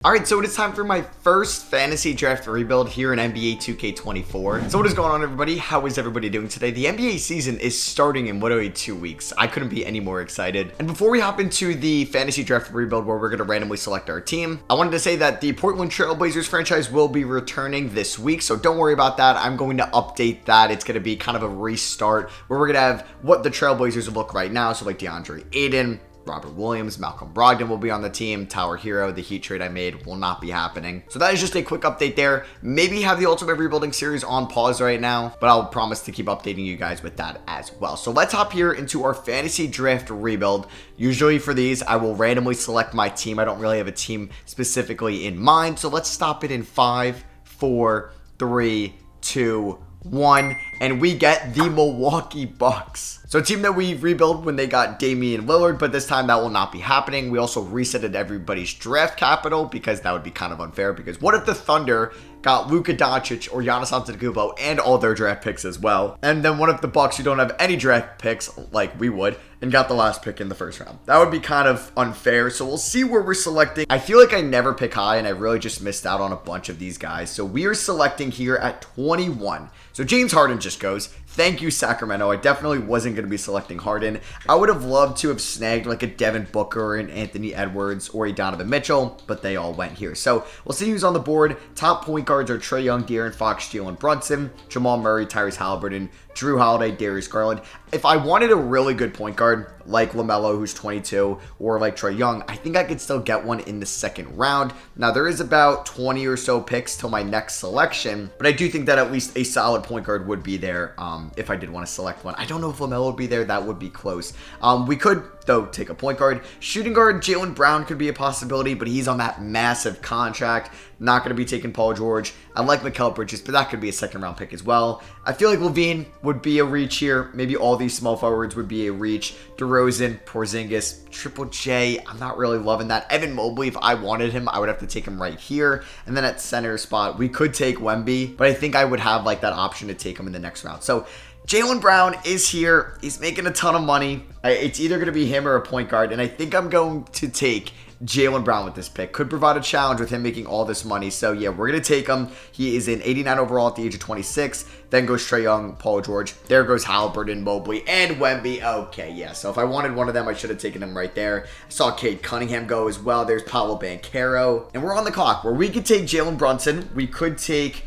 Alright, so it is time for my first fantasy draft rebuild here in NBA 2K24. So what is going on, everybody? How is everybody doing today? The NBA season is starting in literally 2 weeks. I couldn't be any more excited. And before we hop into the fantasy draft rebuild where we're going to randomly select our team, I wanted to say that the Portland Trail Blazers franchise will be returning this week, so don't worry about that. I'm going to update that. It's going to be kind of a restart where we're going to have what the Trail Blazers look right now, so like DeAndre Ayton, Robert Williams, Malcolm Brogdon will be on the team. Tower Hero, the Heat trade I made, will not be happening. So that is just a quick update there. Maybe have the Ultimate Rebuilding Series on pause right now, but I'll promise to keep updating you guys with that as well. So let's hop here into our fantasy draft rebuild. Usually for these, I will randomly select my team. I don't really have a team specifically in mind. So let's stop it in 5, 4, 3, 2, 1, and we get the Milwaukee Bucks. So a team that we rebuilt when they got Damian Lillard, but this time that will not be happening. We also resetted everybody's draft capital because that would be kind of unfair, because what if the Thunder got Luka Doncic or Giannis Antetokounmpo and all their draft picks as well? And then what if the Bucks, who don't have any draft picks like we would, and got the last pick in the first round? That would be kind of unfair. So we'll see where we're selecting. I feel like I never pick high, and I really just missed out on a bunch of these guys. So we are selecting here at 21. So James Harden just goes. Thank you, Sacramento. I definitely wasn't going to be selecting Harden. I would have loved to have snagged like a Devin Booker and Anthony Edwards or a Donovan Mitchell, but they all went here. So we'll see who's on the board. Top point guards are Trae Young, De'Aaron Fox, Jalen Brunson, Jamal Murray, Tyrese Halliburton, Drew Holiday, Darius Garland. If I wanted a really good point guard like LaMelo, who's 22, or like Trae Young, I think I could still get one in the second round. Now, there is about 20 or so picks till my next selection, but I do think that at least a solid point guard would be there if I did want to select one. I don't know if LaMelo would be there. That would be close. We could, though, take a point guard. Shooting guard, Jaylen Brown could be a possibility, but he's on that massive contract. Not going to be taking Paul George. I like Mikal Bridges, but that could be a second round pick as well. I feel like LaVine would be a reach here. Maybe all these small forwards would be a reach. DeRozan, Porzingis, Triple J. I'm not really loving that. Evan Mobley, if I wanted him, I would have to take him right here. And then at center spot, we could take Wemby, but I think I would have like that option to take him in the next round. So Jaylen Brown is here. He's making a ton of money. It's either going to be him or a point guard, and I think I'm going to take Jaylen Brown with this pick. Could provide a challenge with him making all this money. So yeah, we're going to take him. He is in 89 overall at the age of 26. Then goes Trae Young, Paul George. There goes Halliburton, Mobley, and Wemby. Okay, yeah. So if I wanted one of them, I should have taken him right there. I saw Cade Cunningham go as well. There's Paolo Banchero. And we're on the clock where we could take Jalen Brunson. We could take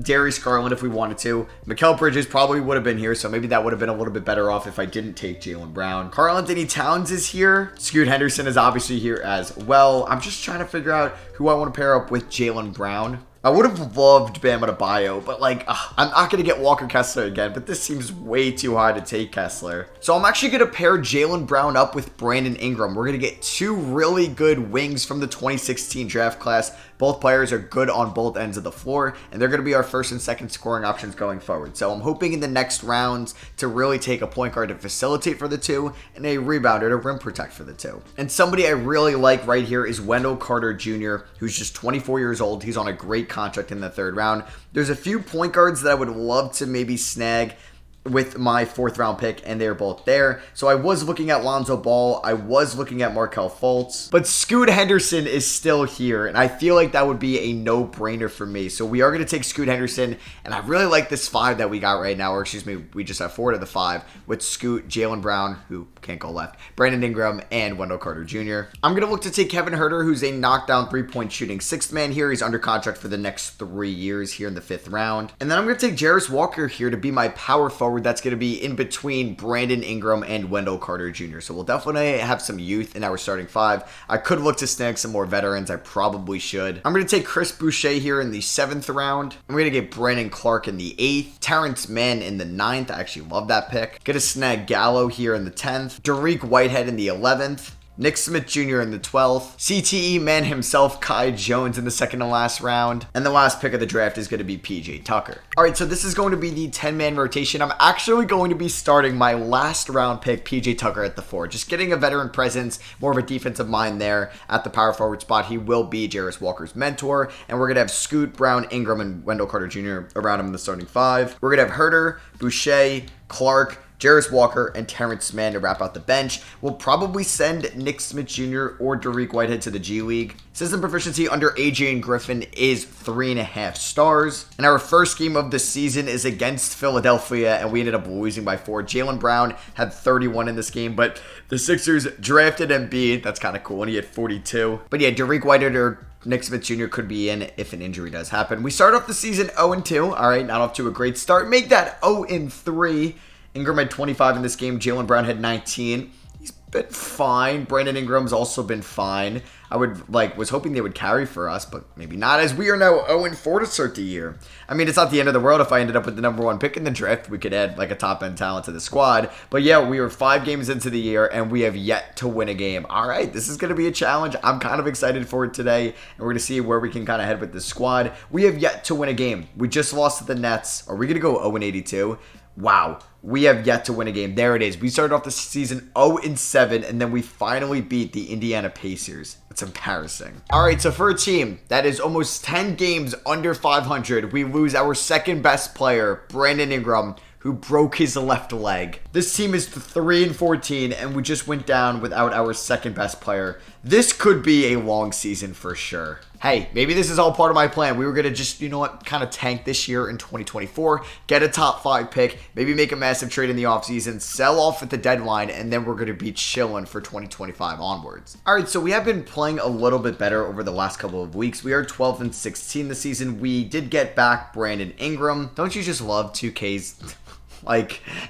Darius Garland if we wanted to. Mikal Bridges probably would have been here, so maybe that would have been a little bit better off if I didn't take Jaylen Brown. Karl-Anthony Towns is here. Scoot Henderson is obviously here as well. I'm just trying to figure out who I want to pair up with Jaylen Brown. I would have loved Bam Adebayo, but like, I'm not going to get Walker Kessler again, but this seems way too high to take Kessler. So I'm actually going to pair Jaylen Brown up with Brandon Ingram. We're going to get two really good wings from the 2016 draft class. Both players are good on both ends of the floor, and they're going to be our first and second scoring options going forward. So I'm hoping in the next rounds to really take a point guard to facilitate for the two and a rebounder to rim protect for the two. And somebody I really like right here is Wendell Carter Jr., who's just 24 years old. He's on a great contract in the third round. There's a few point guards that I would love to maybe snag with my fourth round pick, and they're both there. So I was looking at Lonzo Ball, I was looking at Markelle Fultz, but Scoot Henderson is still here, and I feel like that would be a no-brainer for me. So we are going to take Scoot Henderson, and I really like this 5 that we got right now, or excuse me, we just have 4 to the 5 with Scoot, Jaylen Brown, who can't go left, Brandon Ingram, and Wendell Carter Jr. I'm going to look to take Kevin Huerter, who's a knockdown three-point shooting sixth man here. He's under contract for the next 3 years here in the 5th round. And then I'm going to take Jarris Walker here to be my power forward. That's going to be in between Brandon Ingram and Wendell Carter Jr. So we'll definitely have some youth in our starting 5. I could look to snag some more veterans. I probably should. I'm going to take Chris Boucher here in the 7th round. I'm going to get Brandon Clark in the 8th. Terrence Mann in the 9th. I actually love that pick. Going to snag Gallo here in the 10th. Dariq Whitehead in the 11th. Nick Smith Jr. in the 12th. CTE man himself, Kai Jones in the second and last round. And the last pick of the draft is going to be PJ Tucker. All right, so this is going to be the 10-man rotation. I'm actually going to be starting my last round pick, PJ Tucker, at the 4. Just getting a veteran presence, more of a defensive mind there at the power forward spot. He will be Jarris Walker's mentor. And we're going to have Scoot, Brown, Ingram, and Wendell Carter Jr. around him in the starting 5. We're going to have Huerter, Boucher, Clark, Jarris Walker, and Terrence Mann to wrap out the bench. We'll probably send Nick Smith Jr. or Dariq Whitehead to the G League. System proficiency under Adrian Griffin is 3.5 stars. And our first game of the season is against Philadelphia, and we ended up losing by 4. Jaylen Brown had 31 in this game, but the Sixers drafted Embiid. That's kind of cool, and he had 42. But yeah, Dariq Whitehead or Nick Smith Jr. could be in if an injury does happen. We start off the season 0-2. All right, not off to a great start. Make that 0-3. Ingram had 25 in this game. Jaylen Brown had 19. He's been fine. Brandon Ingram's also been fine. I was hoping they would carry for us, but maybe not, as we are now 0-4 to start the year. I mean, it's not the end of the world if I ended up with the number 1 pick in the draft. We could add like a top-end talent to the squad. But yeah, we are 5 games into the year, and we have yet to win a game. All right, this is going to be a challenge. I'm kind of excited for it today, and we're going to see where we can kind of head with this squad. We have yet to win a game. We just lost to the Nets. Are we going to go 0-82? Wow, we have yet to win a game. There it is. We started off the season 0-7, and then we finally beat the Indiana Pacers. It's embarrassing. All right, so for a team that is almost 10 games under 500, we lose our second best player, Brandon Ingram, who broke his left leg. This team is 3-14, and we just went down without our second best player. This could be a long season for sure. Hey, maybe this is all part of my plan. We were going to just, you know what, kind of tank this year in 2024, get a top 5 pick, maybe make a massive trade in the offseason, sell off at the deadline, and then we're going to be chilling for 2025 onwards. All right, so we have been playing a little bit better over the last couple of weeks. We are 12-16 this season. We did get back Brandon Ingram. Don't you just love 2K's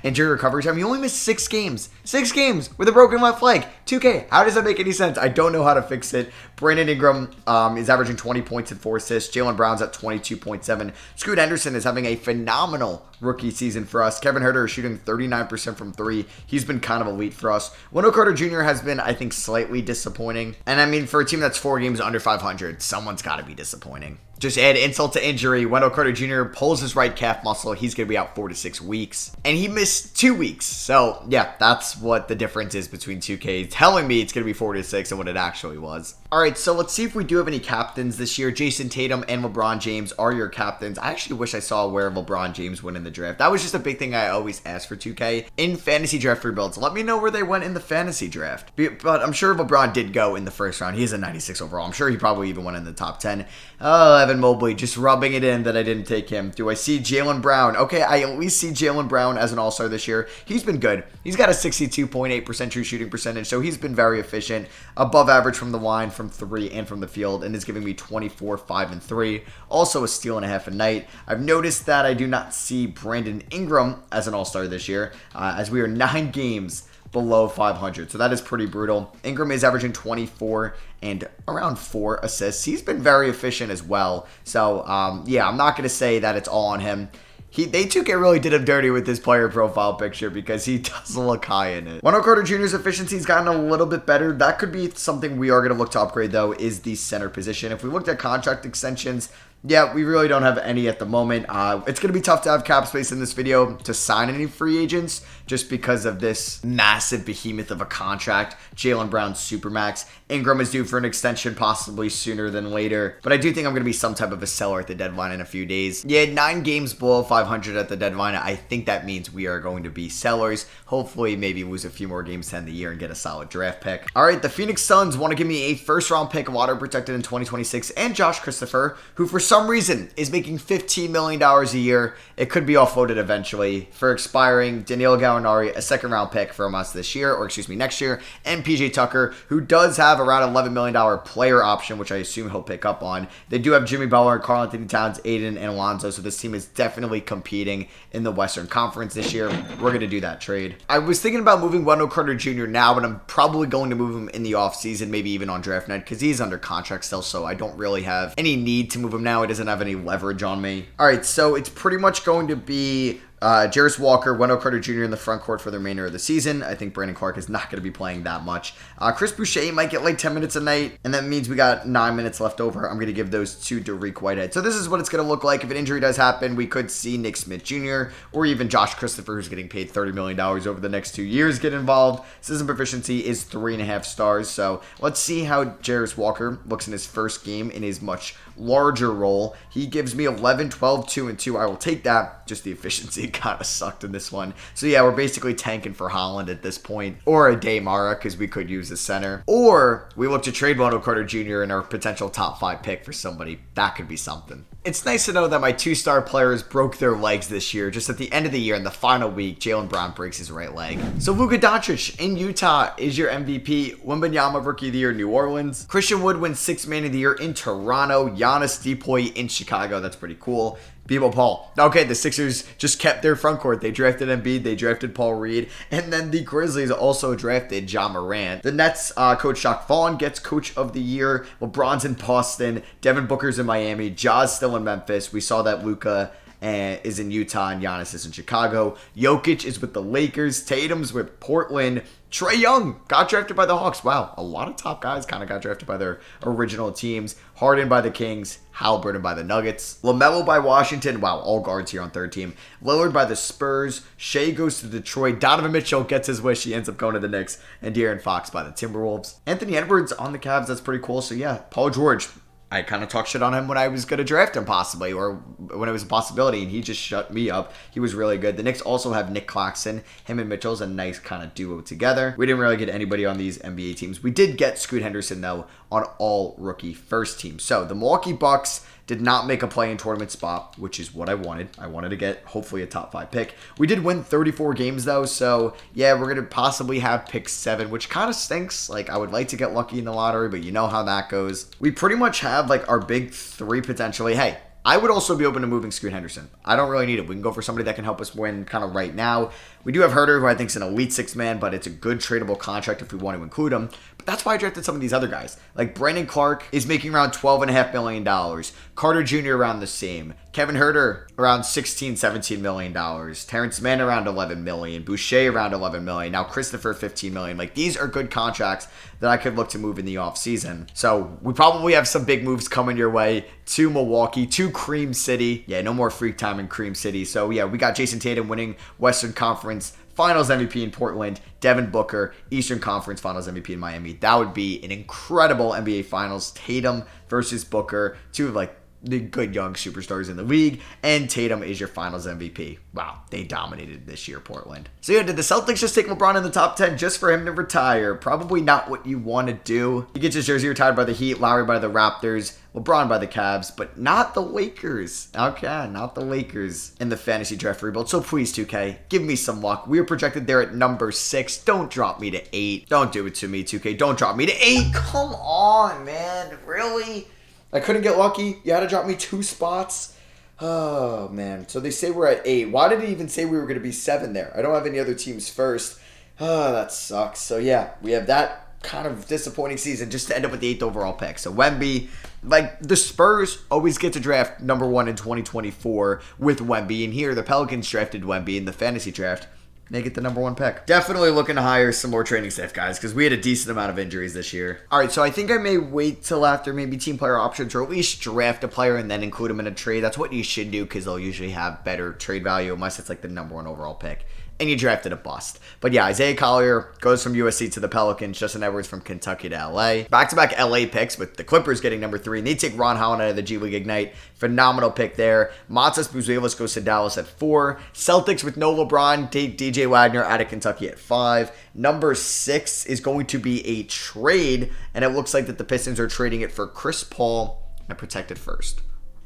injury recovery time? You only missed 6 games. 6 games with a broken left leg. 2K. How does that make any sense? I don't know how to fix it. Brandon Ingram is averaging 20 points and 4 assists. Jaylen Brown's at 22.7. Scoot Henderson is having a phenomenal rookie season for us. Kevin Huerter is shooting 39% from 3. He's been kind of elite for us. Wendell Carter Jr. has been, I think, slightly disappointing. And I mean, for a team that's 4 games under 500, someone's got to be disappointing. Just add insult to injury. Wendell Carter Jr. pulls his right calf muscle. He's going to be out 4 to 6 weeks. And he missed 2 weeks. So, yeah, that's what the difference is between 2K telling me it's going to be 4 to 6 and what it actually was. All right, so let's see if we do have any captains this year. Jason Tatum and LeBron James are your captains. I actually wish I saw where LeBron James went in the draft. That was just a big thing I always asked for 2K. In fantasy draft rebuilds, let me know where they went in the fantasy draft. But I'm sure LeBron did go in the first round. He's a 96 overall. I'm sure he probably even went in the top 10. Oh, Evan Mobley, just rubbing it in that I didn't take him. Do I see Jaylen Brown? Okay, I at least see Jaylen Brown as an all-star this year. He's been good. He's got a 62.8% true shooting percentage, so he's been very efficient. Above average from the line, from 3, and from the field, and is giving me 24, 5, and 3. Also a steal and a half a night. I've noticed that I do not see Brandon Ingram as an all-star this year, as we are 9 games below 500. So that is pretty brutal. Ingram is averaging 24 and around 4 assists. He's been very efficient as well. So, yeah, I'm not going to say that it's all on him. They 2K really did him dirty with this player profile picture because he does look high in it. Wendell Carter Jr.'s efficiency's gotten a little bit better. That could be something we are going to look to upgrade, though, is the center position. If we looked at contract extensions, yeah, we really don't have any at the moment. It's going to be tough to have cap space in this video to sign any free agents just because of this massive behemoth of a contract. Jaylen Brown Supermax. Ingram is due for an extension possibly sooner than later. But I do think I'm going to be some type of a seller at the deadline in a few days. Yeah, 9 games below 500 at the deadline. I think that means we are going to be sellers. Hopefully, maybe lose a few more games to end the year and get a solid draft pick. All right, the Phoenix Suns want to give me a first-round pick, water protected in 2026, and Josh Christopher, who for some reason is making $15 million a year. It could be offloaded eventually for expiring. Danilo Gallinari, a second-round pick from us this year, or excuse me, next year, and PJ Tucker, who does have around $11 million player option, which I assume he'll pick up on. They do have Jimmy Butler, Karl Anthony Towns, Aiden, and Alonzo, so this team is definitely competing in the Western Conference this year. We're going to do that trade. I was thinking about moving Wendell Carter Jr. now, but I'm probably going to move him in the offseason, maybe even on draft night, because he's under contract still, so I don't really have any need to move him now. It doesn't have any leverage on me. All right, so it's pretty much going to be Jarris Walker, Wendell Carter Jr. in the front court for the remainder of the season. I think Brandon Clark is not going to be playing that much. Chris Boucher might get like 10 minutes a night, and that means we got 9 minutes left over. I'm going to give those to Dariq Whitehead. So this is what it's going to look like. If an injury does happen, we could see Nick Smith Jr. or even Josh Christopher, who's getting paid $30 million over the next 2 years, get involved. System proficiency is 3.5 stars. So let's see how Jarris Walker looks in his first game in his much larger role. He gives me 11, 12, 2, and 2. I will take that. Just the efficiency kind of sucked in this one. So yeah, we're basically tanking for Holland at this point, or a Daymara because we could use a center, or we look to trade Wendell Carter Jr. in our potential top 5 pick for somebody. That could be something. It's nice to know that my 2-star players broke their legs this year. Just at the end of the year, in the final week, Jaylen Brown breaks his right leg. So Luka Doncic in Utah is your MVP. Wembanyama Rookie of the Year, New Orleans. Christian Wood wins 6th Man of the Year in Toronto. Giannis Depoy in Chicago. That's pretty cool. Bebo Paul. Okay, the Sixers just kept their front court. They drafted Embiid, they drafted Paul Reed, and then the Grizzlies also drafted Ja Morant. The Nets, Coach Jacque Vaughn gets Coach of the Year. LeBron's in Boston. Devin Booker's in Miami. Ja's still in Memphis. We saw that Luka is in Utah and Giannis is in Chicago. Jokic is with the Lakers. Tatum's with Portland. Trae Young got drafted by the Hawks. Wow, a lot of top guys kind of got drafted by their original teams. Harden by the Kings. Halliburton by the Nuggets. LaMelo by Washington. Wow, all guards here on 3rd team. Lillard by the Spurs. Shea goes to Detroit. Donovan Mitchell gets his wish. He ends up going to the Knicks. And De'Aaron Fox by the Timberwolves. Anthony Edwards on the Cavs. That's pretty cool. So yeah, Paul George. I kind of talked shit on him when I was going to draft him possibly, or when it was a possibility, and he just shut me up. He was really good. The Knicks also have Nick Claxton. Him and Mitchell's a nice kind of duo together. We didn't really get anybody on these NBA teams. We did get Scoot Henderson, though, on all rookie 1st team. So the Milwaukee Bucks did not make a play-in tournament spot, which is what I wanted. I wanted to get, hopefully, a top 5 pick. We did win 34 games, though, so, yeah, we're going to possibly have pick 7, which kind of stinks. Like, I would like to get lucky in the lottery, but you know how that goes. We pretty much have, like, our big 3 potentially. Hey, I would also be open to moving Scoot Henderson. I don't really need it. We can go for somebody that can help us win kind of right now. We do have Herter, who I think is an elite 6th man, but it's a good tradable contract if we want to include him. But that's why I drafted some of these other guys. Like Brandon Clark is making around $12.5 million. Carter Jr. around the same. Kevin Herter around $16, $17 million. Terrence Mann around $11 million. Boucher around $11 million. Now Christopher $15 million. Like, these are good contracts that I could look to move in the offseason. So we probably have some big moves coming your way to Milwaukee, to Cream City. Yeah, no more freak time in Cream City. So yeah, we got Jason Tatum winning Western Conference Finals MVP in Portland, Devin Booker, Eastern Conference Finals MVP in Miami. That would be an incredible NBA Finals. Tatum versus Booker, 2 of like the good young superstars in the league, and Tatum is your Finals MVP. Wow, they dominated this year, Portland. So yeah, did the Celtics just take LeBron in the top 10 just for him to retire? Probably not what you want to do. He gets his jersey retired by the Heat, Lowry by the Raptors, LeBron by the Cavs, but not the Lakers. Okay, not the Lakers in the fantasy draft rebuild. So please, 2K, give me some luck. We are projected there at number 6. Don't drop me to 8. Don't do it to me, 2K. Don't drop me to 8. Come on, man. Really? I couldn't get lucky. You had to drop me 2 spots. Oh, man. So they say we're at 8. Why did it even say we were going to be 7 there? I don't have any other teams first. Oh, that sucks. So, yeah, we have that kind of disappointing season just to end up with the 8th overall pick. So, Wemby, like, the Spurs always get to draft number 1 in 2024 with Wemby. And here, the Pelicans drafted Wemby in the fantasy draft. They get the number 1 pick. Definitely looking to hire some more training staff, guys, because we had a decent amount of injuries this year. All right, so I think I may wait till after maybe team player options, or at least draft a player and then include them in a trade. That's what you should do, because they'll usually have better trade value, unless it's like the number 1 overall pick. And you drafted a bust. But yeah, Isaiah Collier goes from USC to the Pelicans. Justin Edwards from Kentucky to LA. Back-to-back LA picks, with the Clippers getting number 3. And they take Ron Holland out of the G League Ignite. Phenomenal pick there. Matas Buzelis goes to Dallas at 4. Celtics with no LeBron. DJ Wagner out of Kentucky at 5. Number 6 is going to be a trade. And it looks like that the Pistons are trading it for Chris Paul and protected first.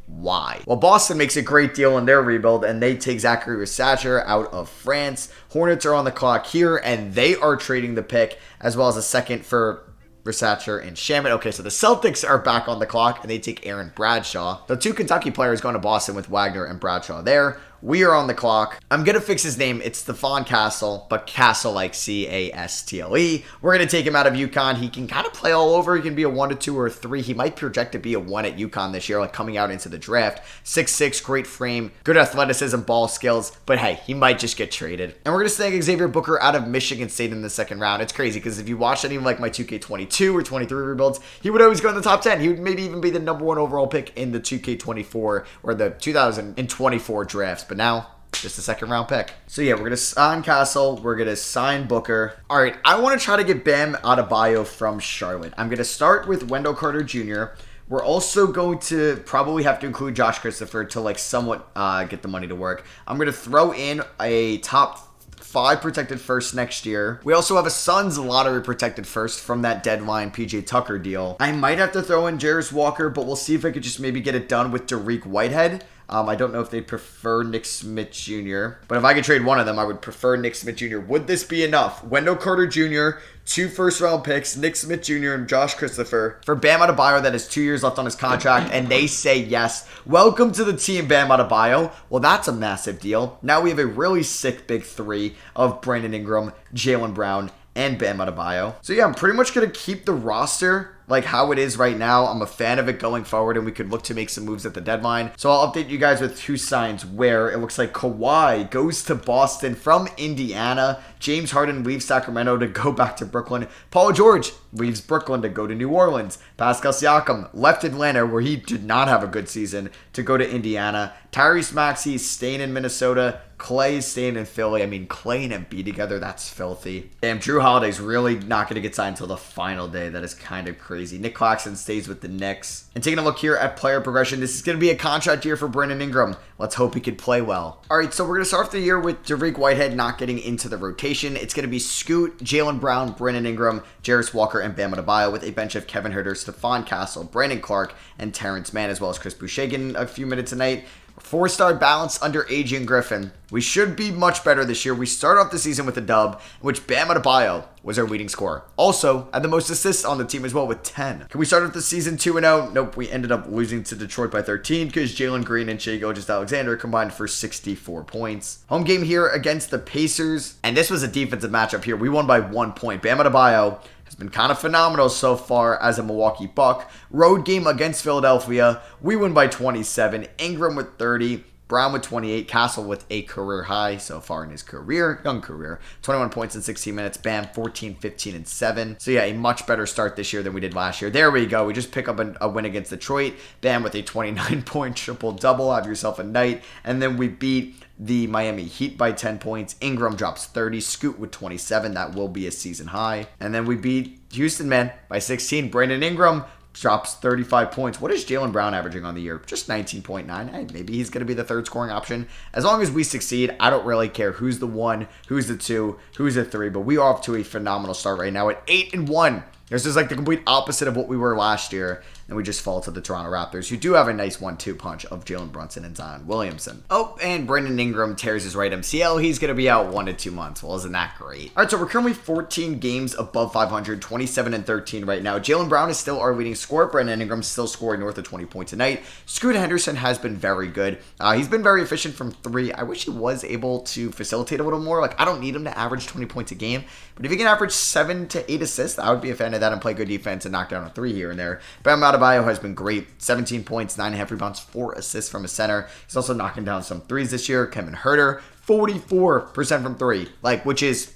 Why? Well, Boston makes a great deal in their rebuild, and they take Zachary Rissacher out of France. Hornets are on the clock here, and they are trading the pick, as well as a second for Rissacher and Shamet. Okay, so the Celtics are back on the clock, and they take Aaron Bradshaw. The 2 Kentucky players going to Boston with Wagner and Bradshaw there. We are on the clock. I'm going to fix his name. It's Stephon Castle, but Castle like C-A-S-T-L-E. We're going to take him out of UConn. He can kind of play all over. He can be a 1 to 2 or a 3. He might project to be a 1 at UConn this year, like coming out into the draft. 6'6", great frame, good athleticism, ball skills, but hey, he might just get traded. And we're going to snag Xavier Booker out of Michigan State in the 2nd round. It's crazy, because if you watch any of like my 2K22 or 23 rebuilds, he would always go in the top 10. He would maybe even be the number 1 overall pick in the 2K24 or the 2024 drafts. But now, just a 2nd round pick. So yeah, we're going to sign Castle. We're going to sign Booker. All right, I want to try to get Bam Adebayo from Charlotte. I'm going to start with Wendell Carter Jr., We're also going to probably have to include Josh Christopher to like somewhat get the money to work. I'm going to throw in a top 5 protected first next year. We also have a Suns lottery protected first from that deadline PJ Tucker deal. I might have to throw in Jarris Walker, but we'll see if I could just maybe get it done with Dariq Whitehead. I don't know if they'd prefer Nick Smith Jr., but if I could trade one of them, I would prefer Nick Smith Jr. Would this be enough? Wendell Carter Jr., 2 first-round picks, Nick Smith Jr. and Josh Christopher for Bam Adebayo that has 2 years left on his contract, and they say yes. Welcome to the team, Bam Adebayo. Well, that's a massive deal. Now we have a really sick big 3 of Brandon Ingram, Jaylen Brown, and Bam Adebayo. So yeah, I'm pretty much going to keep the roster like how it is right now. I'm a fan of it going forward, and we could look to make some moves at the deadline. So I'll update you guys with who signs where. It looks like Kawhi goes to Boston from Indiana. James Harden leaves Sacramento to go back to Brooklyn. Paul George leaves Brooklyn to go to New Orleans. Pascal Siakam left Atlanta, where he did not have a good season, to go to Indiana. Tyrese Maxey staying in Minnesota. Clay is staying in Philly. I mean, Clay and Embiid together, that's filthy. Damn, Drew Holiday's really not going to get signed until the final day. That is kind of crazy. Nick Claxton stays with the Knicks. And taking a look here at player progression, this is going to be a contract year for Brandon Ingram. Let's hope he can play well. All right, so we're going to start off the year with Dariq Whitehead not getting into the rotation. It's going to be Scoot, Jaylen Brown, Brandon Ingram, Jarris Walker, and Bam Adebayo, with a bench of Kevin Huerter, Stephon Castle, Brandon Clark, and Terrence Mann, as well as Chris Boucher getting a few minutes a night. 4-star balance under Adrian Griffin. We should be much better this year. We start off the season with a dub, in which Bam Adebayo was our leading scorer. Also, had the most assists on the team as well with 10. Can we start off the season 2-0? Nope, we ended up losing to Detroit by 13 because Jalen Green and Shai Gilgeous-Alexander combined for 64 points. Home game here against the Pacers, and this was a defensive matchup here. We won by 1 point. Bam Adebayo has been kind of phenomenal so far as a Milwaukee Buck. Road game against Philadelphia, we win by 27. Ingram with 30, Brown with 28, Castle with a career high so far in his career, young career. 21 points in 16 minutes, Bam 14, 15, and 7. So yeah, a much better start this year than we did last year. There we go. We just pick up a win against Detroit. Bam with a 29-point triple-double. Have yourself a night. And then we beat the Miami Heat by 10 points. Ingram drops 30. Scoot with 27. That will be a season high. And then we beat Houston, man, by 16. Brandon Ingram drops 35 points. What is Jaylen Brown averaging on the year? Just 19.9. Hey, maybe he's going to be the third scoring option. As long as we succeed, I don't really care who's the 1, who's the 2, who's the 3, but we are off to a phenomenal start right now at 8-1. This is like the complete opposite of what we were last year. And we just fall to the Toronto Raptors, who do have a nice 1-2 punch of Jalen Brunson and Zion Williamson. Oh, and Brandon Ingram tears his right MCL. He's going to be out 1 to 2 months. Well, isn't that great? All right, so we're currently 14 games above 500, 27-13 right now. Jaylen Brown is still our leading scorer. Brandon Ingram still scoring north of 20 points a night. Scoot Henderson has been very good. He's been very efficient from 3. I wish he was able to facilitate a little more. Like, I don't need him to average 20 points a game, but if he can average 7 to 8 assists, I would be a fan of that and play good defense and knock down a 3 here and there. Bam Adebayo has been great. 17 points, 9.5 rebounds, 4 assists from a center. He's also knocking down some threes this year. Kevin Huerter, 44% from 3, which is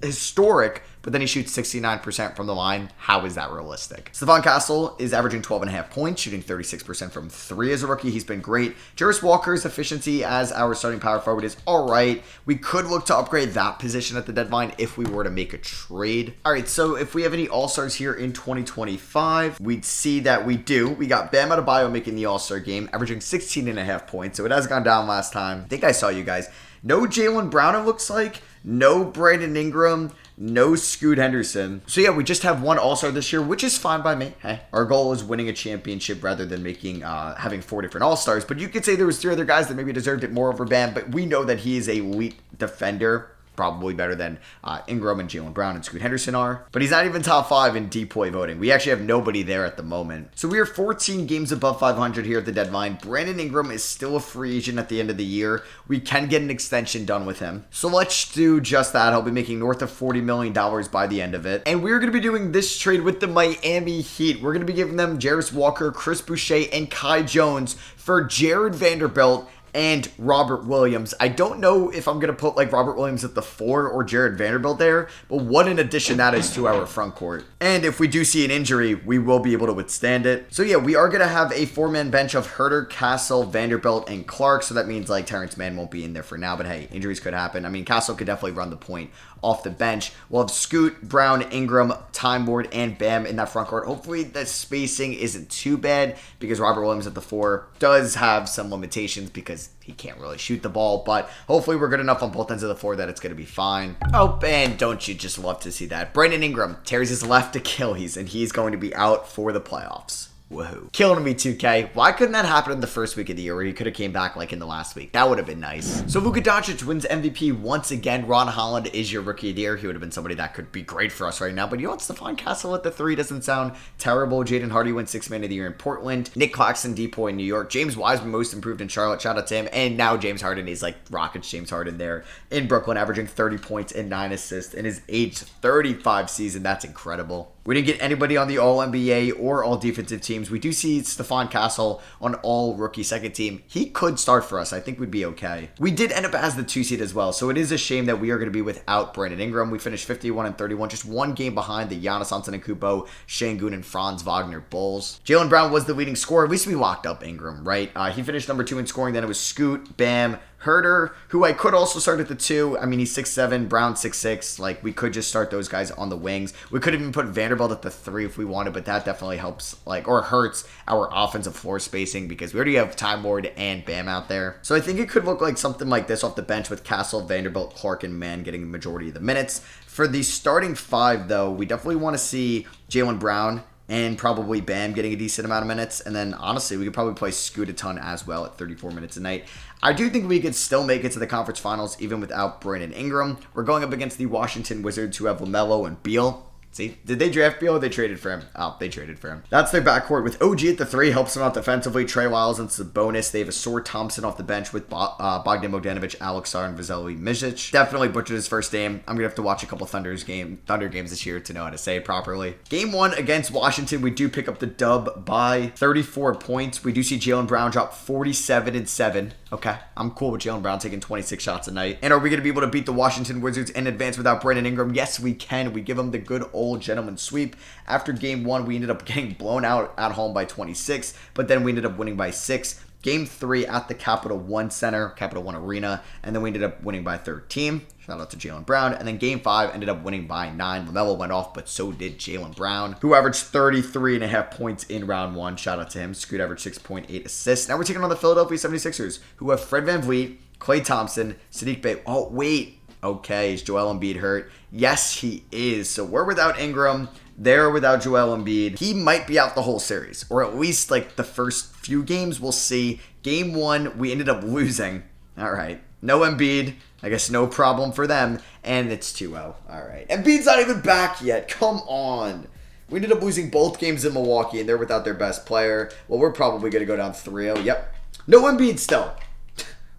historic, but then he shoots 69% from the line. How is that realistic? Stephon Castle is averaging 12.5 points, shooting 36% from 3 as a rookie. He's been great. Jarris Walker's efficiency as our starting power forward is all right. We could look to upgrade that position at the deadline if we were to make a trade. All right, so if we have any All-Stars here in 2025, we'd see that we do. We got Bam Adebayo making the All-Star game, averaging 16.5 points, so it has gone down last time. I think I saw you guys. No Jaylen Brown, it looks like. No Brandon Ingram. No Scoot Henderson. So yeah, we just have 1 All-Star this year, which is fine by me. Hey, our goal is winning a championship rather than having 4 different All-Stars. But you could say there was 3 other guys that maybe deserved it more over Bam, but we know that he is a elite defender. Probably better than Ingram and Jaylen Brown and Scoot Henderson are. But he's not even top 5 in DPOY voting. We actually have nobody there at the moment. So we are 14 games above 500 here at the deadline. Brandon Ingram is still a free agent at the end of the year. We can get an extension done with him. So let's do just that. He'll be making north of $40 million by the end of it. And we're going to be doing this trade with the Miami Heat. We're going to be giving them Jarris Walker, Chris Boucher, and Kai Jones for Jared Vanderbilt and Robert Williams. I don't know if I'm going to put like Robert Williams at the 4 or Jared Vanderbilt there, but what an addition that is to our front court. And if we do see an injury, we will be able to withstand it. So yeah, we are going to have a 4-man bench of Herter, Castle, Vanderbilt, and Clark. So that means like Terrence Mann won't be in there for now, but hey, injuries could happen. I mean, Castle could definitely run the point off the bench. We'll have Scoot, Brown, Ingram, Time Lord, and Bam in that front court. Hopefully the spacing isn't too bad because Robert Williams at the 4 does have some limitations because he can't really shoot the ball, but hopefully we're good enough on both ends of the floor that it's going to be fine. Oh, and don't you just love to see that? Brandon Ingram tears his left Achilles, and he's going to be out for the playoffs. Woohoo. Killing me, 2K. Why couldn't that happen in the first week of the year where he could have came back like in the last week? That would have been nice. So Luka Doncic wins MVP once again. Ron Holland is your rookie of the year. He would have been somebody that could be great for us right now. But you know what? Stephon Castle at the 3 doesn't sound terrible. Jaden Hardy wins 6th man of the year in Portland. Nick Claxton, Depoy in New York. James Wiseman most improved in Charlotte. Shout out to him. And now James Harden is like Rockets James Harden there in Brooklyn, averaging 30 points and 9 assists in his age 35 season. That's incredible. We didn't get anybody on the All-NBA or All-Defensive teams. We do see Stephon Castle on All-Rookie second team. He could start for us. I think we'd be okay. We did end up as the 2 seed as well, so it is a shame that we are going to be without Brandon Ingram. We finished 51-31, just 1 game behind the Giannis Antetokounmpo, Şengün, and Franz Wagner Bulls. Jaylen Brown was the leading scorer. At least we locked up Ingram, right? He finished number 2 in scoring. Then it was Scoot, Bam, Herter, who I could also start at the 2. I mean, he's 6'7", Brown 6'6". Like, we could just start those guys on the wings. We could even put Vanderbilt at the 3 if we wanted, but that definitely helps, like, or hurts our offensive floor spacing because we already have Time Lord and Bam out there. So I think it could look like something like this off the bench with Castle, Vanderbilt, Clark, and Mann getting the majority of the minutes. For the starting 5, though, we definitely want to see Jaylen Brown and probably Bam getting a decent amount of minutes. And then, honestly, we could probably play Scoot a ton as well at 34 minutes a night. I do think we could still make it to the conference finals even without Brandon Ingram. We're going up against the Washington Wizards who have LaMelo and Beal. See, did they draft Beal or they traded for him? Oh, they traded for him. That's their backcourt with OG at the 3, helps them out defensively. Trey Lyles into the bonus. They have a Sore Thompson off the bench with Bogdan Bogdanovic, Alex Sar, and Vasily Micic. Definitely butchered his first game. I'm going to have to watch a couple Thunder games this year to know how to say it properly. Game 1 against Washington, we do pick up the dub by 34 points. We do see Jaylen Brown drop 47-7. Okay, I'm cool with Jaylen Brown taking 26 shots a night. And are we going to be able to beat the Washington Wizards in advance without Brandon Ingram? Yes, we can. We give them the good old gentleman sweep. After game 1, we ended up getting blown out at home by 26, but then we ended up winning by 6. Game 3 at the Capital One Center, Capital One Arena, and then we ended up winning by 13. Shout out to Jaylen Brown. And then game 5 ended up winning by 9. LaMelo went off, but so did Jaylen Brown, who averaged 33.5 points in round 1. Shout out to him. Scoot averaged 6.8 assists. Now we're taking on the Philadelphia 76ers, who have Fred VanVleet, Klay Thompson, Sadiq Bey. Oh, wait. Okay, is Joel Embiid hurt? Yes, he is. So we're without Ingram. They're without Joel Embiid. He might be out the whole series, or at least like the first few games. We'll see. Game 1, we ended up losing. All right. No Embiid. I guess no problem for them. And it's 2-0. All right. Embiid's not even back yet. Come on. We ended up losing both games in Milwaukee, and they're without their best player. Well, we're probably going to go down 3-0. Yep. No Embiid still.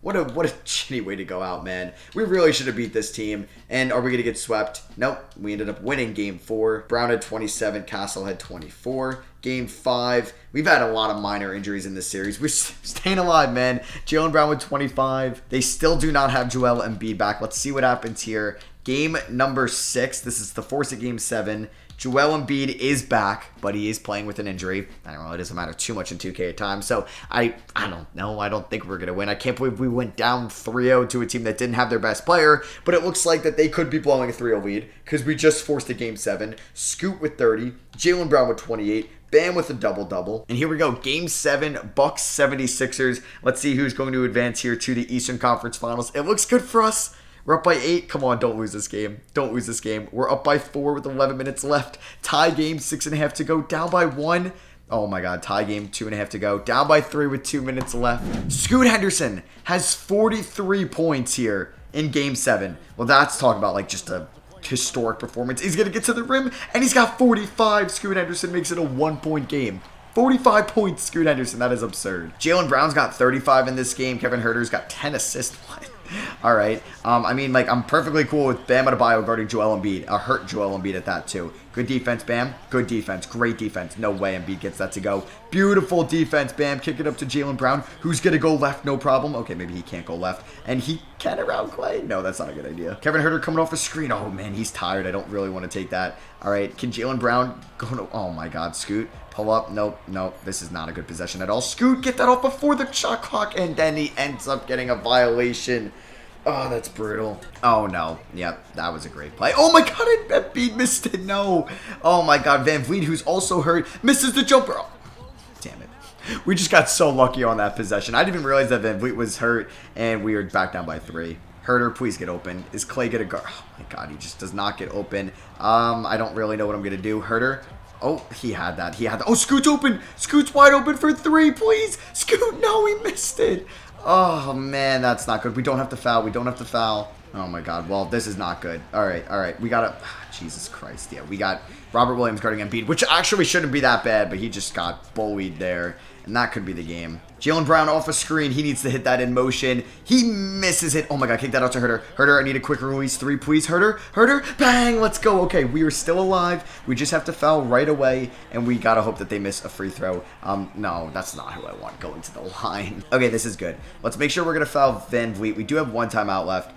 What a shitty way to go out, man. We really should have beat this team. And are we going to get swept? Nope. We ended up winning game 4. Brown had 27. Castle had 24. Game 5. We've had a lot of minor injuries in this series. We're staying alive, man. Jaylen Brown with 25. They still do not have Joel Embiid back. Let's see what happens here. Game number 6. This is the force of game 7. Joel Embiid is back, but he is playing with an injury. I don't know. It doesn't matter too much in 2K at times. So I don't know. I don't think we're going to win. I can't believe we went down 3-0 to a team that didn't have their best player, but it looks like that they could be blowing a 3-0 lead because we just forced a game 7. Scoot with 30. Jaylen Brown with 28. Bam with a double-double. And here we go. Game 7, Bucks 76ers. Let's see who's going to advance here to the Eastern Conference Finals. It looks good for us. We're up by 8. Come on, don't lose this game. Don't lose this game. We're up by 4 with 11 minutes left. Tie game, 6.5 to go. Down by 1. Oh my god, tie game, 2.5 to go. Down by 3 with 2 minutes left. Scoot Henderson has 43 points here in game 7. Well, that's talking about like just a historic performance. He's going to get to the rim, and he's got 45. Scoot Henderson makes it a 1-point game. 45 points, Scoot Henderson. That is absurd. Jaylen Brown's got 35 in this game. Kevin Huerter's got 10 assists. What? All right. I mean, like, I'm perfectly cool with Bam Adebayo guarding Joel Embiid. Hurt Joel Embiid at that, too. Good defense, Bam. Good defense. Great defense. No way Embiid gets that to go. Beautiful defense, Bam. Kick it up to Jaylen Brown, who's going to go left, no problem. Okay, maybe he can't go left. And he can around Clay. No, that's not a good idea. Kevin Huerter coming off a screen. Oh, man, he's tired. I don't really want to take that. All right, can Jaylen Brown go to... Oh, my God, Scoot. Pull up. Nope, nope. This is not a good possession at all. Scoot, get that off before the shot clock. And then he ends up getting a violation. Oh, that's brutal. Oh, no. Yep, that was a great play. Oh, my God, Embiid missed it. No. Oh, my God. Van Vliet, who's also hurt, misses the jumper. Oh, damn it. We just got so lucky on that possession. I didn't even realize that Van Vliet was hurt, and we were back down by 3. Herter, please get open. Is Clay going to guard? Oh, my God, he just does not get open. I don't really know what I'm going to do. Herter. Oh, he had that. He had that. Oh, Scoot's open. Scoot's wide open for 3, please. Scoot, no, he missed it. Oh, man, that's not good. We don't have to foul. We don't have to foul. Oh, my God. Well, this is not good. All right, all right. We got to... Jesus Christ. Yeah, we got Robert Williams guarding Embiid, which actually shouldn't be that bad, but he just got bullied there, and that could be the game. Jaylen Brown off a screen. He needs to hit that in motion. He misses it. Oh, my God. Kick that out to Herter. Herter, I need a quick release. 3, please. Herter. Herter. Bang. Let's go. Okay, we are still alive. We just have to foul right away, and we got to hope that they miss a free throw. No, that's not who I want going to the line. Okay, this is good. Let's make sure we're going to foul Van Vliet. We do have 1 timeout left.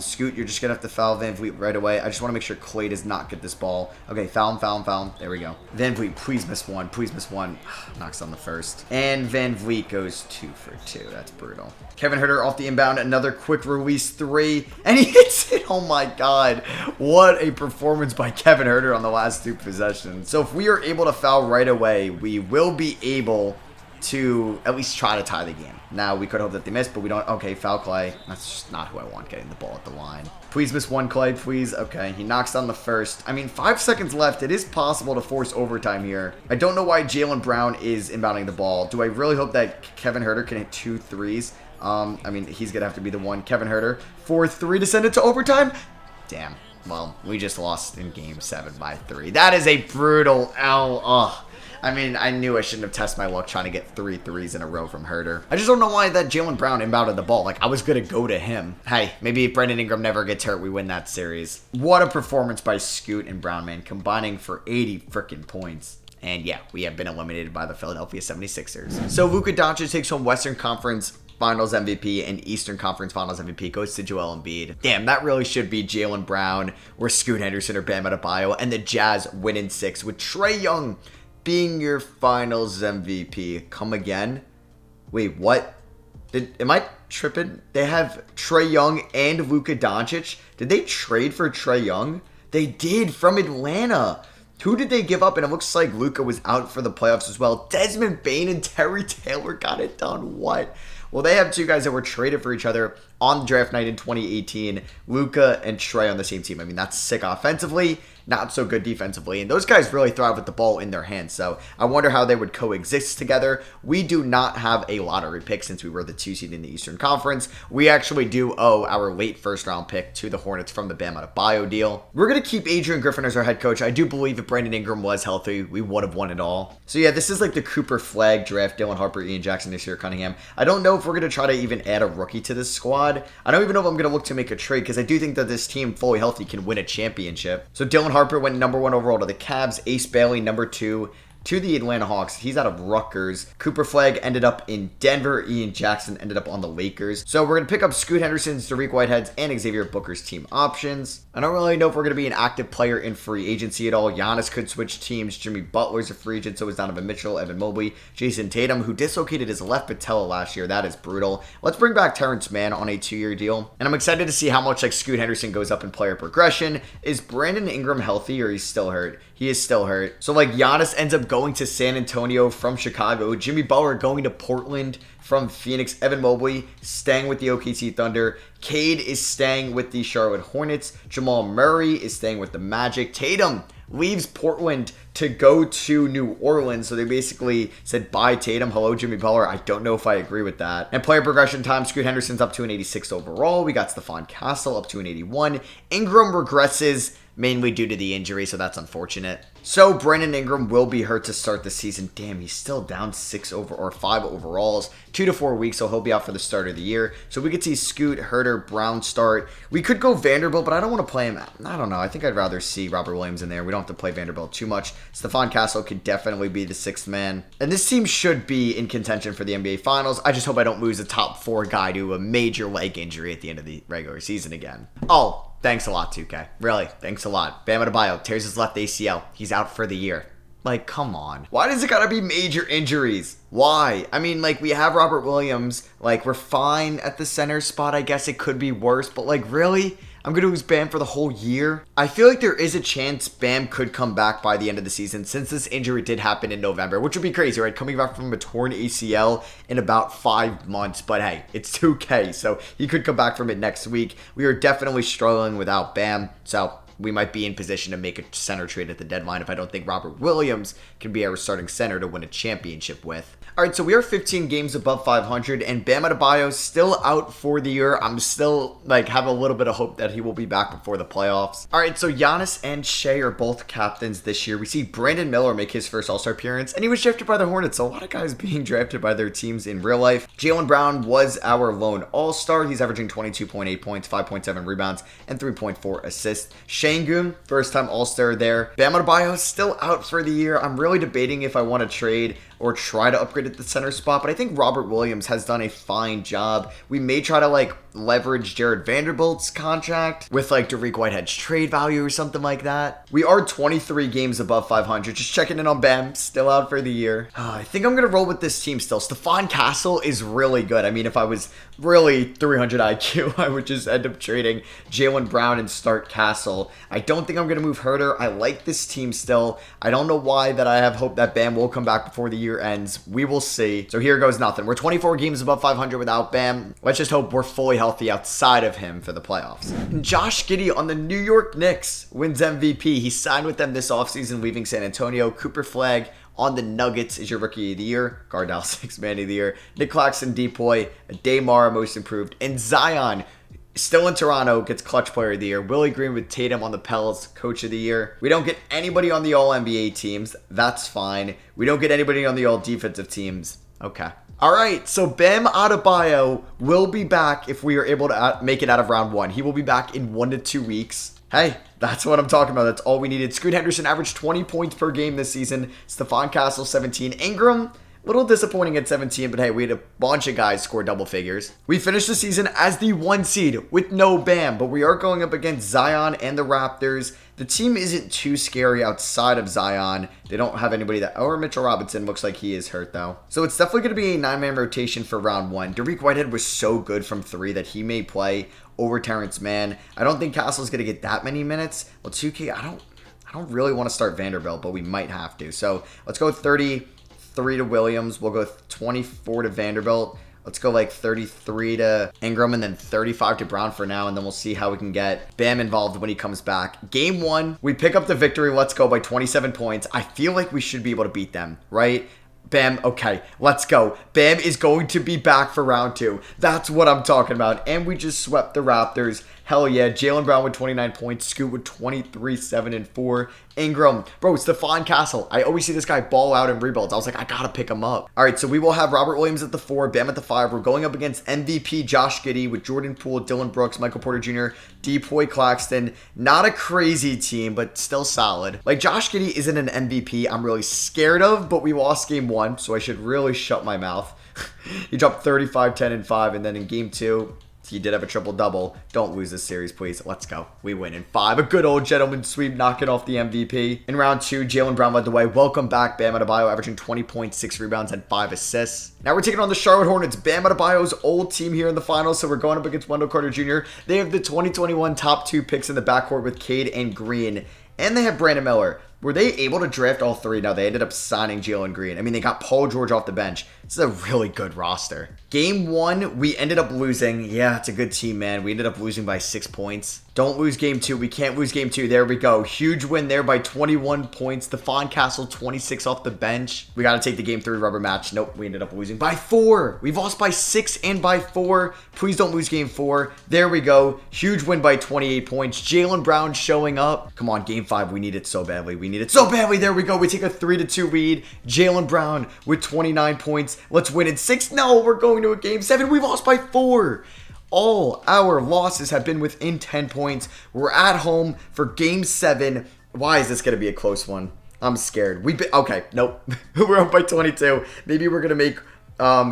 Scoot, you're just going to have to foul Van Vliet right away. I just want to make sure Clay does not get this ball. Okay, foul him, foul him, foul him. There we go. Van Vliet, please miss 1. Please miss 1. Knocks on the first. And Van Vliet goes 2 for 2. That's brutal. Kevin Huerter off the inbound. Another quick release 3. And he hits it. Oh, my God. What a performance by Kevin Huerter on the last 2 possessions. So if we are able to foul right away, we will be able to at least try to tie the game. Now, we could hope that they miss, but we don't. Okay, foul Clay. That's just not who I want getting the ball at the line. Please miss 1, Clay, please. Okay, he knocks down the first. I mean, 5 seconds left. It is possible to force overtime here. I don't know why Jaylen Brown is inbounding the ball. Do I really hope that Kevin Huerter can hit 2 threes? I mean, he's going to have to be the one. Kevin Huerter for 3 to send it to overtime. Damn. Well, we just lost in game 7 by 3. That is a brutal L. Ugh. I mean, I knew I shouldn't have tested my luck trying to get 3 threes in a row from Huerter. I just don't know why that Jaylen Brown inbounded the ball. Like, I was going to go to him. Hey, maybe if Brandon Ingram never gets hurt, we win that series. What a performance by Scoot and Brown, man, combining for 80 freaking points. And yeah, we have been eliminated by the Philadelphia 76ers. So Luka Doncic takes home Western Conference Finals MVP and Eastern Conference Finals MVP goes to Joel Embiid. Damn, that really should be Jaylen Brown or Scoot Henderson or Bam Adebayo. And the Jazz win in 6 with Trae Young being your Finals MVP. Come again? Wait, what? Am I tripping? They have Trae Young and Luka Doncic. Did they trade for Trae Young? They did, from Atlanta. Who did they give up? And it looks like Luka was out for the playoffs as well. Desmond Bane and Terry Taylor got it done. What? Well, they have 2 guys that were traded for each other on draft night in 2018. Luka and Trae on the same team. I mean, that's sick offensively, not so good defensively. And those guys really thrive with the ball in their hands. So I wonder how they would coexist together. We do not have a lottery pick since we were the 2 seed in the Eastern Conference. We actually do owe our late first round pick to the Hornets from the Bam Adebayo deal. We're going to keep Adrian Griffin as our head coach. I do believe if Brandon Ingram was healthy, we would have won it all. So yeah, this is like the Cooper Flag draft. Dylan Harper, Ian Jackson, Nasir Cunningham. I don't know if we're going to try to even add a rookie to this squad. I don't even know if I'm going to look to make a trade because I do think that this team, fully healthy, can win a championship. So Dylan Harper went number 1 overall to the Cavs. Ace Bailey, number 2 to the Atlanta Hawks. He's out of Rutgers. Cooper Flag ended up in Denver. Ian Jackson ended up on the Lakers. So we're going to pick up Scoot Henderson's, Tariq Whitehead's, and Xavier Booker's team options. I don't really know if we're going to be an active player in free agency at all. Giannis could switch teams. Jimmy Butler's a free agent, so is Donovan Mitchell, Evan Mobley, Jason Tatum, who dislocated his left patella last year. That is brutal. Let's bring back Terrence Mann on a 2-year deal. And I'm excited to see how much like Scoot Henderson goes up in player progression. Is Brandon Ingram healthy or he's still hurt? He is still hurt. So like Giannis ends up going to San Antonio from Chicago. Jimmy Butler going to Portland from Phoenix. Evan Mobley staying with the OKC Thunder. Cade is staying with the Charlotte Hornets. Jamal Murray is staying with the Magic. Tatum leaves Portland to go to New Orleans. So they basically said, bye Tatum, hello Jimmy Butler. I don't know if I agree with that. And player progression time, Scoot Henderson's up to an 86 overall. We got Stephon Castle up to an 81. Ingram regresses mainly due to the injury, so that's unfortunate. So Brandon Ingram will be hurt to start the season. Damn, he's still down 5 overalls, 2 to 4 weeks, so he'll be out for the start of the year. So we could see Scoot, Herter, Brown start. We could go Vanderbilt, but I don't want to play him. I don't know. I think I'd rather see Robert Williams in there. We don't have to play Vanderbilt too much. Stephon Castle could definitely be the 6th man. And this team should be in contention for the NBA Finals. I just hope I don't lose a top 4 guy to a major leg injury at the end of the regular season again. Oh, thanks a lot, 2K. Really, thanks a lot. Bam Adebayo tears his left ACL. He's out for the year. Like, come on. Why does it gotta be major injuries? Why? I mean, like, we have Robert Williams. Like, we're fine at the center spot. I guess it could be worse. But, like, really? I'm going to lose Bam for the whole year? I feel like there is a chance Bam could come back by the end of the season since this injury did happen in November, which would be crazy, right? Coming back from a torn ACL in about 5 months. But hey, it's 2K, so he could come back from it next week. We are definitely struggling without Bam, so we might be in position to make a center trade at the deadline if I don't think Robert Williams can be our starting center to win a championship with. All right, so we are 15 games above 500, and Bam Adebayo still out for the year. I'm still, like, have a little bit of hope that he will be back before the playoffs. All right, so Giannis and Shea are both captains this year. We see Brandon Miller make his first All-Star appearance, and he was drafted by the Hornets, so a lot of guys being drafted by their teams in real life. Jaylen Brown was our lone All-Star. He's averaging 22.8 points, 5.7 rebounds, and 3.4 assists. Şengün, first-time All-Star there. Bam Adebayo still out for the year. I'm really debating if I want to trade or try to upgrade at the center spot, but I think Robert Williams has done a fine job. We may try to, like, leverage Jared Vanderbilt's contract with, like, Derek Whitehead's trade value or something like that. We are 23 games above 500. Just checking in on Bam, still out for the year. I think I'm going to roll with this team still. Stephon Castle is really good. I mean, if I was really 300 IQ, I would just end up trading Jaylen Brown and start Castle. I don't think I'm going to move Herter. I like this team still. I don't know why that I have hope that Bam will come back before the year ends. We will see. So here goes nothing. We're 24 games above 500 without Bam. Let's just hope we're fully healthy outside of him for the playoffs. And Josh Giddey on the New York Knicks wins MVP. He signed with them this offseason, leaving San Antonio. Cooper Flagg on the Nuggets is your Rookie of the Year. Gardell, 6th Man of the Year. Nick Claxton, Depoy. Daymar, Most Improved. And Zion, still in Toronto, gets Clutch Player of the Year. Willie Green with Tatum on the Pels, Coach of the Year. We don't get anybody on the All-NBA teams. That's fine. We don't get anybody on the All-Defensive teams. Okay. All right, so Bam Adebayo will be back if we are able to make it out of round 1. He will be back in 1 to 2 weeks. Hey, that's what I'm talking about. That's all we needed. Scoot Henderson averaged 20 points per game this season. Stephon Castle, 17. Ingram, a little disappointing at 17, but hey, we had a bunch of guys score double figures. We finished the season as the 1 seed with no Bam, but we are going up against Zion and the Raptors. The team isn't too scary outside of Zion. They don't have anybody that... Or Mitchell Robinson looks like he is hurt, though. So it's definitely going to be a 9-man rotation for round 1. Derek Whitehead was so good from 3 that he may play over Terrence Mann. I don't think Castle's going to get that many minutes. Well, 2K, I don't really want to start Vanderbilt, but we might have to. So let's go 33 to Williams. We'll go 24 to Vanderbilt. Let's go like 33 to Ingram and then 35 to Brown for now, and then we'll see how we can get Bam involved when he comes back. Game 1, we pick up the victory. Let's go by 27 points. I feel like we should be able to beat them, right? Bam, okay, let's go. Bam is going to be back for round 2. That's what I'm talking about. And we just swept the Raptors. Hell yeah. Jaylen Brown with 29 points. Scoot with 23, 7, and 4. Ingram. Bro, Stephon Castle. I always see this guy ball out in rebuilds. I was like, I gotta pick him up. All right, so we will have Robert Williams at the 4, Bam at the 5. We're going up against MVP Josh Giddey with Jordan Poole, Dylan Brooks, Michael Porter Jr., Depoy Claxton. Not a crazy team, but still solid. Like, Josh Giddey isn't an MVP I'm really scared of, but we lost game 1, so I should really shut my mouth. He dropped 35, 10, and 5, and then in game 2, he did have a triple-double. Don't lose this series, please. Let's go. We win in 5. A good old gentleman sweep, knocking off the MVP. In round 2, Jaylen Brown led the way. Welcome back, Bam Adebayo, averaging 20 points, 6 rebounds, and 5 assists. Now we're taking on the Charlotte Hornets. Bam Adebayo's old team here in the finals, so we're going up against Wendell Carter Jr. They have the 2021 top 2 picks in the backcourt with Cade and Green, and they have Brandon Miller. Were they able to draft all 3? No, they ended up signing Jalen Green. I mean, they got Paul George off the bench. This is a really good roster. Game 1, we ended up losing. Yeah, it's a good team, man. We ended up losing by 6 points. Don't lose game 2. We can't lose game 2. There we go. Huge win there by 21 points. Stephon Castle, 26 off the bench. We got to take the game 3 rubber match. Nope, we ended up losing by 4. We've lost by 6 and by 4. Please don't lose game 4. There we go. Huge win by 28 points. Jaylen Brown showing up. Come on, game 5. We need it so badly. We need it so badly. There we go. We take a 3-2 lead. Jaylen Brown with 29 points. Let's win in 6. No, we're going to a game 7. We lost by 4. All our losses have been within 10 points. We're at home for game 7. Why is this going to be a close one? I'm scared. Okay, nope. We're up by 22. Maybe we're going to make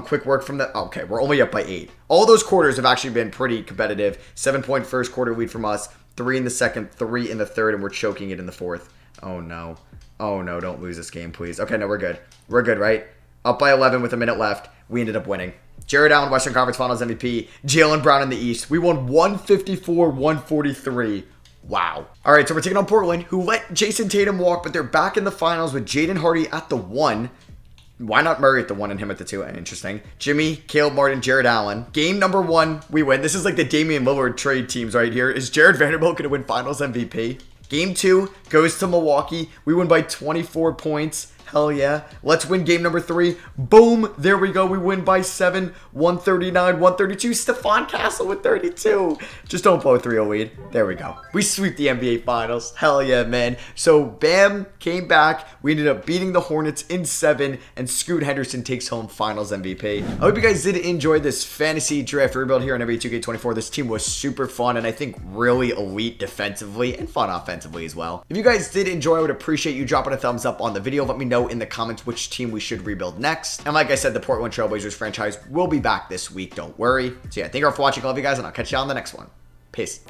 quick work from that. Okay, we're only up by 8. All those quarters have actually been pretty competitive. 7-point first quarter lead from us. 3 in the second, 3 in the third, and we're choking it in the fourth. Oh, no. Oh, no, don't lose this game, please. Okay, no, we're good. We're good, right? Up by 11 with a minute left. We ended up winning. Jared Allen, Western Conference Finals MVP. Jaylen Brown in the East. We won 154-143. Wow. All right, so we're taking on Portland, who let Jason Tatum walk, but they're back in the finals with Jaden Hardy at the 1. Why not Murray at the 1 and him at the 2? Interesting. Jimmy, Caleb Martin, Jared Allen. Game number 1, we win. This is like the Damian Lillard trade teams right here. Is Jared Vanderbilt going to win Finals MVP? Game 2 goes to Milwaukee. We win by 24 points. Hell yeah. Let's win game number 3. Boom. There we go. We win by 7. 139-132. Stephon Castle with 32. Just don't blow 3-0 lead. There we go. We sweep the NBA Finals. Hell yeah, man. So Bam came back. We ended up beating the Hornets in 7. And Scoot Henderson takes home Finals MVP. I hope you guys did enjoy this fantasy draft rebuild here on NBA 2K24. This team was super fun and I think really elite defensively and fun offensively as well. If you guys did enjoy, I would appreciate you dropping a thumbs up on the video. Let me know in the comments which team we should rebuild next. And like I said, the Portland Trail Blazers franchise will be back this week. Don't worry. So yeah, thank you all for watching, all of you guys, and I'll catch you on the next one. Peace.